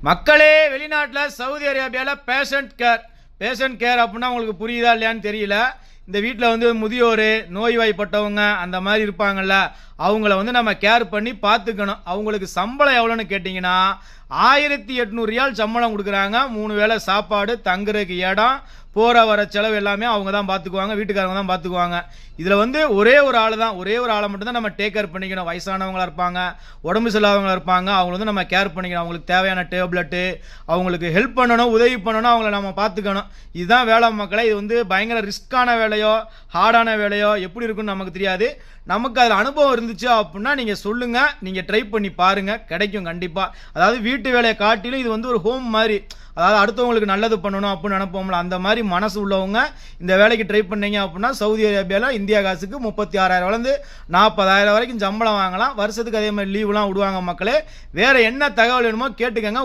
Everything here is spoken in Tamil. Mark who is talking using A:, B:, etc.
A: மக்களே, வெளிநாட்டில் சவுதி அரேபியாவில் பேஷண்ட் கேர் அப்படின்னா உங்களுக்கு புரியுதா இல்லையான்னு தெரியல. இந்த வீட்டில் வந்து முதியோர், நோய்வாய்ப்பட்டவங்க அந்த மாதிரி இருப்பாங்கல்ல, அவங்கள வந்து நம்ம கேர் பண்ணி பார்த்துக்கணும். அவங்களுக்கு சம்பளம் எவ்வளோன்னு கேட்டிங்கன்னா 1800 ரியால் சம்பளம் கொடுக்குறாங்க. 3 வேளை சாப்பாடு, தங்குறதுக்கு இடம், போகிற வர செலவு எல்லாமே அவங்க தான் பார்த்துக்குவாங்க, வீட்டுக்காரங்க தான் பார்த்துக்குவாங்க. இதில் வந்து ஒரே ஒரு ஆளை மட்டும்தான் நம்ம டேக் கேர் பண்ணிக்கணும். வயசானவங்களாக இருப்பாங்க, உடம்பு சரியில்லாதவங்களாக இருப்பாங்க, அவங்கள வந்து நம்ம கேர் பண்ணிக்கணும். அவங்களுக்கு தேவையான டேப்லெட்டு, அவங்களுக்கு ஹெல்ப் பண்ணணும், உதவி பண்ணணும், அவங்கள நம்ம பார்த்துக்கணும். இதுதான் வேலை மக்களை. இது வந்து பயங்கர ரிஸ்க்கான வேலையோ ஹார்டான வேலையோ எப்படி இருக்குன்னு நமக்கு தெரியாது. நமக்கு அதில் அனுபவம் இருந்துச்சு அப்படின்னா நீங்கள் சொல்லுங்கள், நீங்கள் ட்ரை பண்ணி பாருங்கள், கிடைக்கும் கண்டிப்பாக. அதாவது வீட்டு வேலையை காட்டிலும் இது வந்து ஒரு ஹோம் மாதிரி, அதாவது அடுத்தவங்களுக்கு நல்லது பண்ணணும் அப்படின்னு நினைப்போம்ல, அந்த மாதிரி மனசு உள்ளவங்க இந்த வேலைக்கு ட்ரை பண்ணீங்க அப்படின்னா சவுதி அரேபியாவில் இந்தியா காசுக்கு 36,000 வளர்ந்து 40,000 வரைக்கும் சம்பளம் வாங்கலாம். வருஷத்துக்கு அதே மாதிரி லீவுலாம் விடுவாங்க மக்களே. வேறு என்ன தகவல் வேணுமோ கேட்டுக்கங்க.